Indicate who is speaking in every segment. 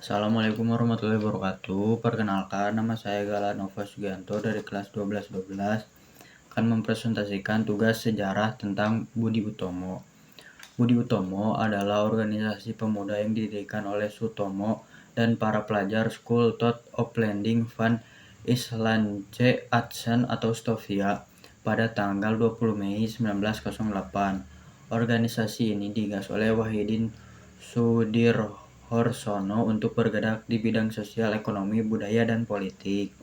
Speaker 1: Assalamualaikum warahmatullahi wabarakatuh. Perkenalkan, nama saya Galanova Sugianto dari kelas 1212 akan mempresentasikan tugas sejarah tentang Budi Utomo. Budi Utomo adalah organisasi pemuda yang didirikan oleh Sutomo dan para pelajar School Thought of Landing van Islandse Action atau Stovia pada tanggal 20 Mei 1908. Organisasi ini digagas oleh Wahidin Sudirohosono untuk bergerak di bidang sosial, ekonomi, budaya, dan politik.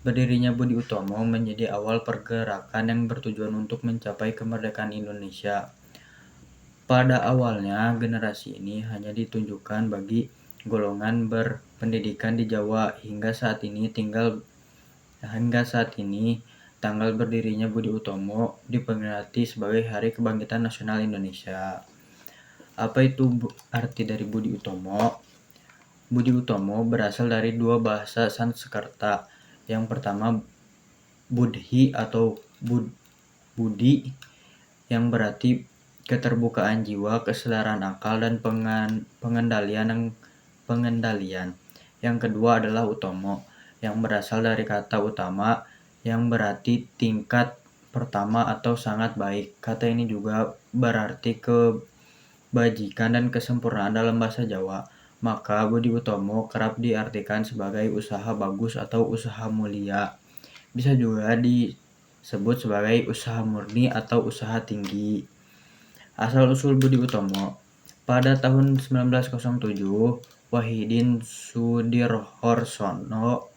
Speaker 1: Berdirinya Budi Utomo menjadi awal pergerakan yang bertujuan untuk mencapai kemerdekaan Indonesia. Pada awalnya, generasi ini hanya ditunjukkan bagi golongan berpendidikan di Jawa. Hingga saat ini, tanggal berdirinya Budi Utomo diperingati sebagai Hari Kebangkitan Nasional Indonesia. Apa itu arti dari Budi Utomo? Budi Utomo berasal dari dua bahasa Sanskerta. Yang pertama Budhi atau Budi yang berarti keterbukaan jiwa, kesadaran akal, dan pengendalian. Yang kedua adalah Utomo yang berasal dari kata utama yang berarti tingkat pertama atau sangat baik. Kata ini juga berarti kebajikan dan kesempurnaan dalam bahasa Jawa. Maka Budi Utomo kerap diartikan sebagai usaha bagus atau usaha mulia. Bisa juga disebut sebagai usaha murni atau usaha tinggi. Asal-usul Budi Utomo. Pada tahun 1907, Wahidin Sudirohosono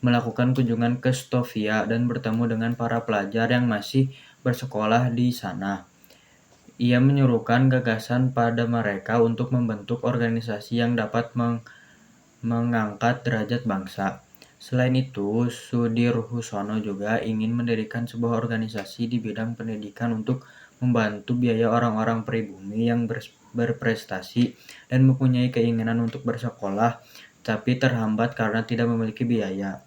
Speaker 1: melakukan kunjungan ke Stovia dan bertemu dengan para pelajar yang masih bersekolah di sana. Ia menyuruhkan gagasan pada mereka untuk membentuk organisasi yang dapat mengangkat derajat bangsa. Selain itu, Sudirhusono juga ingin mendirikan sebuah organisasi di bidang pendidikan untuk membantu biaya orang-orang pribumi yang berprestasi dan mempunyai keinginan untuk bersekolah, tapi terhambat karena tidak memiliki biaya.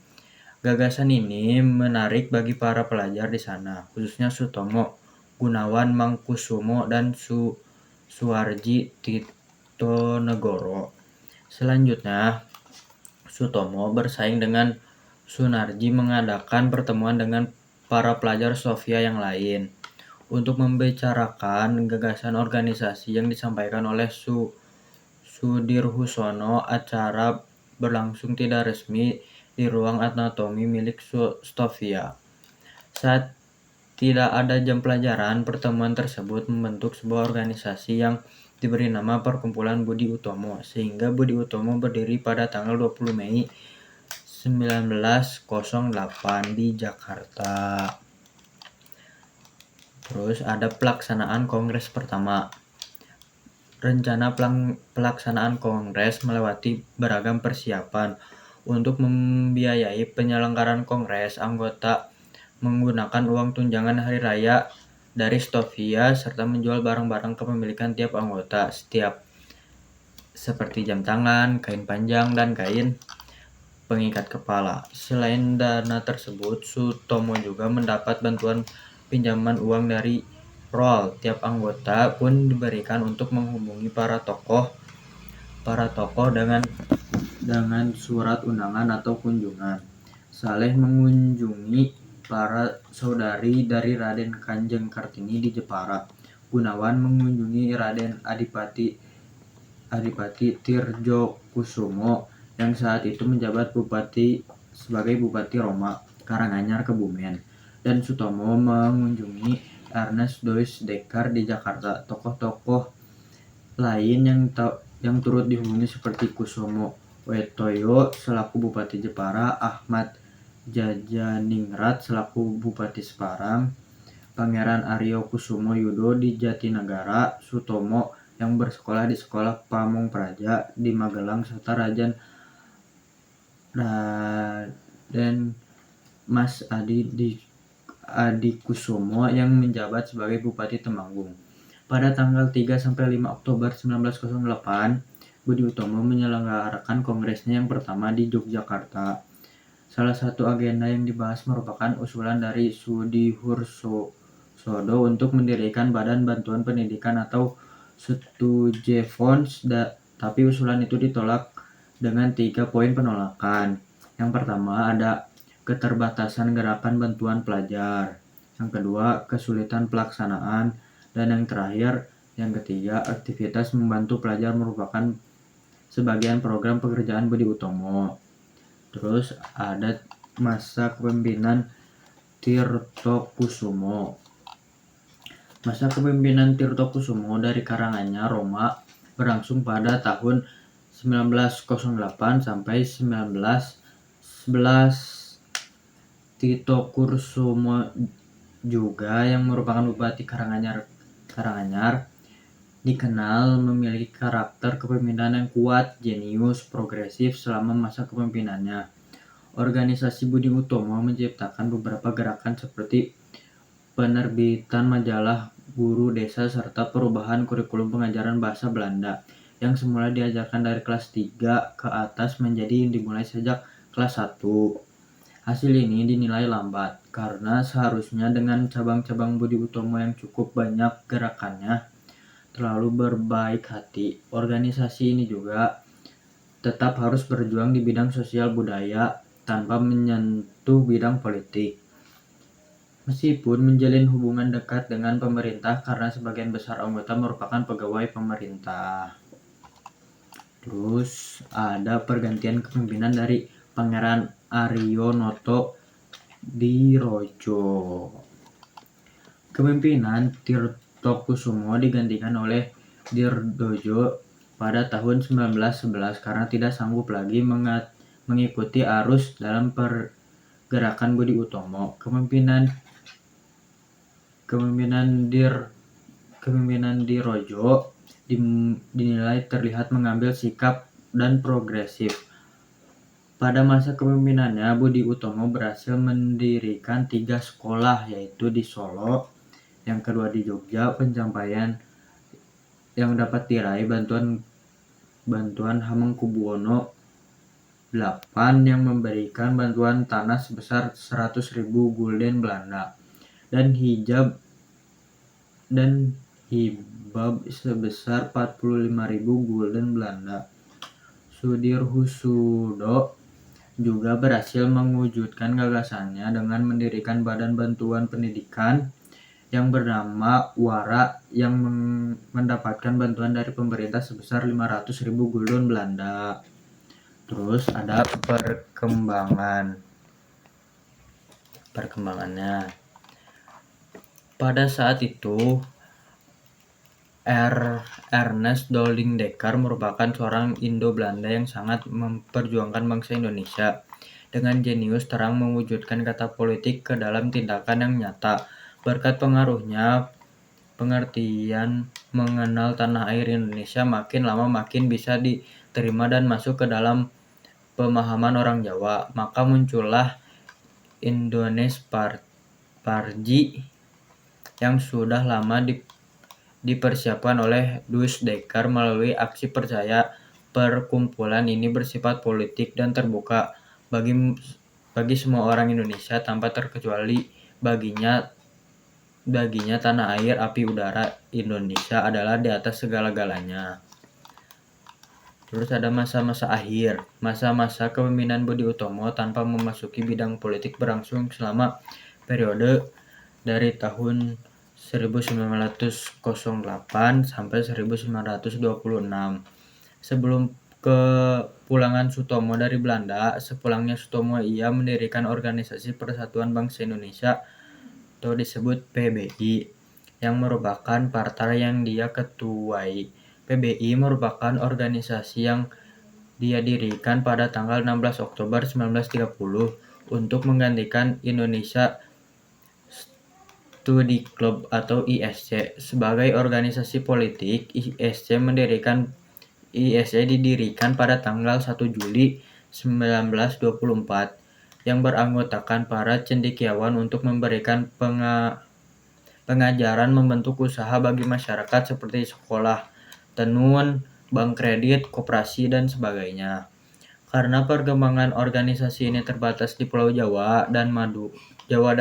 Speaker 1: Gagasan ini menarik bagi para pelajar di sana, khususnya Sutomo, Gunawan Mangkusumo, dan Suwarji Titonegoro. Selanjutnya, Sutomo bersaing dengan Sunarji mengadakan pertemuan dengan para pelajar Stovia yang lain untuk membicarakan gagasan organisasi yang disampaikan oleh Sudirhusono. Acara berlangsung tidak resmi di ruang anatomi milik Stovia. Saat tidak ada jam pelajaran, pertemuan tersebut membentuk sebuah organisasi yang diberi nama Perkumpulan Budi Utomo, sehingga Budi Utomo berdiri pada tanggal 20 Mei 1908 di Jakarta. Terus ada pelaksanaan Kongres pertama. Rencana pelaksanaan Kongres melewati beragam persiapan. Untuk membiayai penyelenggaraan Kongres, anggota menggunakan uang tunjangan hari raya dari Stovia serta menjual barang-barang kepemilikan tiap anggota seperti jam tangan, kain panjang, dan kain pengikat kepala. Selain dana tersebut, Sutomo juga mendapat bantuan pinjaman uang dari Roll. Tiap anggota pun diberikan untuk menghubungi para tokoh dengan surat undangan atau kunjungan. Saleh mengunjungi para saudari dari Raden Kanjeng Kartini di Jepara. Gunawan mengunjungi Raden Adipati Tirjokusumo yang saat itu menjabat sebagai Bupati Roma, Karanganyar, Kebumen. Dan Sutomo mengunjungi Ernest Doisdekker di Jakarta. Tokoh-tokoh lain yang turut dihubungi seperti Kusumo Wetoyo selaku Bupati Jepara, Ahmad Jajaningrat selaku Bupati Semarang, Pangeran Aryo Kusumo Yudo di Jatinegara, Sutomo yang bersekolah di Sekolah Pamung Praja di Magelang, serta Raden Mas Adi Kusumo yang menjabat sebagai Bupati Temanggung. Pada tanggal 3-5 Oktober 1908, Budi Utomo menyelenggarakan kongresnya yang pertama di Yogyakarta. Salah satu agenda yang dibahas merupakan usulan dari Sudihusono untuk mendirikan Badan Bantuan Pendidikan atau Studiefonds, tapi usulan itu ditolak dengan 3 poin penolakan. Yang pertama ada keterbatasan gerakan bantuan pelajar. Yang kedua, kesulitan pelaksanaan. Dan yang terakhir, yang ketiga, aktivitas membantu pelajar merupakan sebagian program pekerjaan Budi Utomo. Terus ada masa kepemimpinan Tirtokusumo. Masa kepemimpinan Tirtokusumo dari Karanganyar, Roma berlangsung pada tahun 1908 sampai 1911. Tirtokusumo juga yang merupakan Bupati Karanganyar dikenal memiliki karakter kepemimpinan yang kuat, jenius, progresif selama masa kepemimpinannya. Organisasi Budi Utomo menciptakan beberapa gerakan seperti penerbitan majalah Guru Desa serta perubahan kurikulum pengajaran bahasa Belanda yang semula diajarkan dari kelas 3 ke atas menjadi dimulai sejak kelas 1. Hasil ini dinilai lambat karena seharusnya dengan cabang-cabang Budi Utomo yang cukup banyak gerakannya terlalu berbaik hati. Organisasi ini juga tetap harus berjuang di bidang sosial budaya tanpa menyentuh bidang politik. Meskipun menjalin hubungan dekat dengan pemerintah karena sebagian besar anggota merupakan pegawai pemerintah. Terus ada pergantian kepemimpinan dari Pangeran Aryo Noto Dirojo. Kepemimpinan Tirtokusumo digantikan oleh Dirdojo pada tahun 1911 karena tidak sanggup lagi mengikuti arus dalam pergerakan Budi Utomo. Kepemimpinan Dirojo dinilai terlihat mengambil sikap dan progresif. Pada masa kepemimpinannya, Budi Utomo berhasil mendirikan 3 sekolah, yaitu di Solo, yang kedua di Jogja. Pencapaian yang dapat diraih bantuan Hamengkubuwono VIII yang memberikan bantuan tanah sebesar 100.000 gulden Belanda dan hibab sebesar 45.000 gulden Belanda. Sudirhusudo juga berhasil mewujudkan gagasannya dengan mendirikan Badan Bantuan Pendidikan yang bernama WARA yang mendapatkan bantuan dari pemerintah sebesar 500.000 gulden Belanda. Terus ada perkembangannya. Pada saat itu Ernest Dolling Dekker merupakan seorang Indo-Belanda yang sangat memperjuangkan bangsa Indonesia. Dengan jenius terang mewujudkan kata politik ke dalam tindakan yang nyata. Berkat pengaruhnya, pengertian mengenal tanah air Indonesia makin lama makin bisa diterima dan masuk ke dalam pemahaman orang Jawa. Maka muncullah Indonesia Parji yang sudah lama dipersiapkan oleh Dus Dekker melalui aksi percaya. Perkumpulan ini bersifat politik dan terbuka bagi semua orang Indonesia tanpa terkecuali. Baginya tanah air, api udara Indonesia adalah di atas segala-galanya. Terus ada masa-masa akhir. Masa-masa kepemimpinan Budi Utomo tanpa memasuki bidang politik berlangsung selama periode dari tahun 1908 sampai 1926. Sebelum kepulangan Sutomo dari Belanda, sepulangnya Sutomo ia mendirikan Organisasi Persatuan Bangsa Indonesia atau disebut PBI yang merupakan partai yang dia ketuai. PBI merupakan organisasi yang dia dirikan pada tanggal 16 Oktober 1930 untuk menggantikan Indonesia Study Club atau ISC sebagai organisasi politik. ISC didirikan pada tanggal 1 Juli 1924 yang beranggotakan para cendekiawan untuk memberikan pengajaran membentuk usaha bagi masyarakat seperti sekolah, tenun, bank kredit, koperasi, dan sebagainya. Karena perkembangan organisasi ini terbatas di Pulau Jawa dan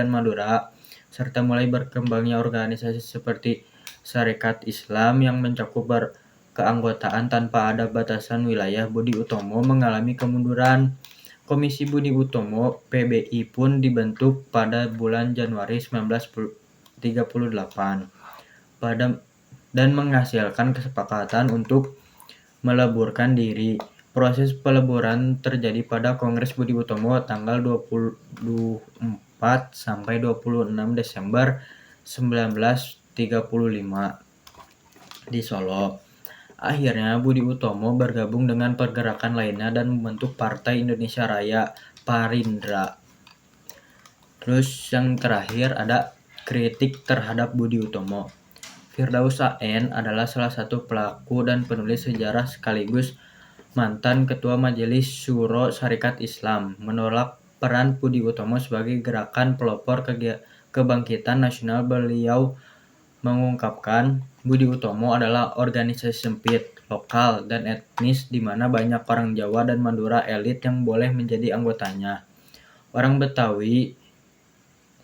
Speaker 1: Madura, serta mulai berkembangnya organisasi seperti Sarekat Islam yang mencakup keanggotaan tanpa ada batasan wilayah, Budi Utomo mengalami kemunduran. Komisi Budi Utomo (PBI) pun dibentuk pada bulan Januari 1938 dan menghasilkan kesepakatan untuk meleburkan diri. Proses peleburan terjadi pada Kongres Budi Utomo tanggal 24 sampai 26 Desember 1935 di Solo. Akhirnya Budi Utomo bergabung dengan pergerakan lainnya dan membentuk Partai Indonesia Raya (Parindra). Terus yang terakhir ada kritik terhadap Budi Utomo. Firdaus A.N. adalah salah satu pelaku dan penulis sejarah sekaligus mantan Ketua Majelis Syuro Syarikat Islam. Menolak peran Budi Utomo sebagai gerakan pelopor kebangkitan nasional, beliau mengungkapkan Budi Utomo adalah organisasi sempit, lokal, dan etnis di mana banyak orang Jawa dan Madura elit yang boleh menjadi anggotanya. Orang Betawi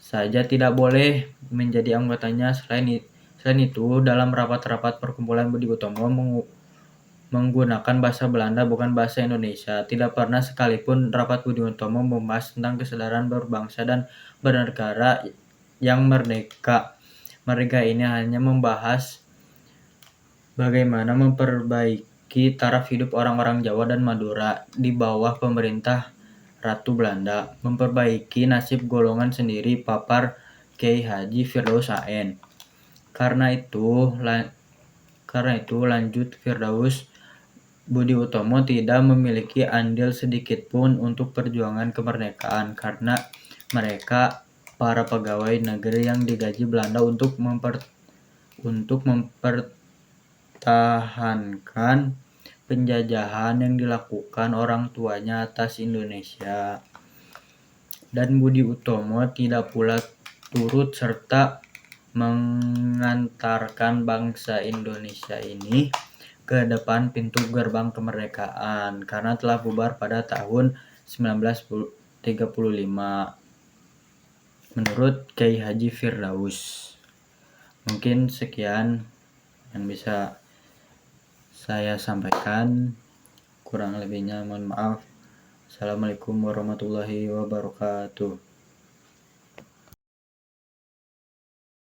Speaker 1: saja tidak boleh menjadi anggotanya. Selain itu, dalam rapat-rapat perkumpulan Budi Utomo menggunakan bahasa Belanda bukan bahasa Indonesia. Tidak pernah sekalipun rapat Budi Utomo membahas tentang kesadaran berbangsa dan bernegara yang merdeka. Mereka ini hanya membahas bagaimana memperbaiki taraf hidup orang-orang Jawa dan Madura di bawah pemerintah Ratu Belanda, memperbaiki nasib golongan sendiri, papar Kiai Haji Firdaus A.N. Karena itu, lanjut Firdaus, Budi Utomo tidak memiliki andil sedikitpun untuk perjuangan kemerdekaan karena mereka para pegawai negeri yang digaji Belanda untuk mempertahankan penjajahan yang dilakukan orang tuanya atas Indonesia. Dan Budi Utomo tidak pula turut serta mengantarkan bangsa Indonesia ini ke depan pintu gerbang kemerdekaan karena telah bubar pada tahun 1935 menurut Kiai Haji Firdaus. Mungkin sekian yang bisa saya sampaikan, kurang lebihnya mohon maaf. Assalamualaikum warahmatullahi wabarakatuh.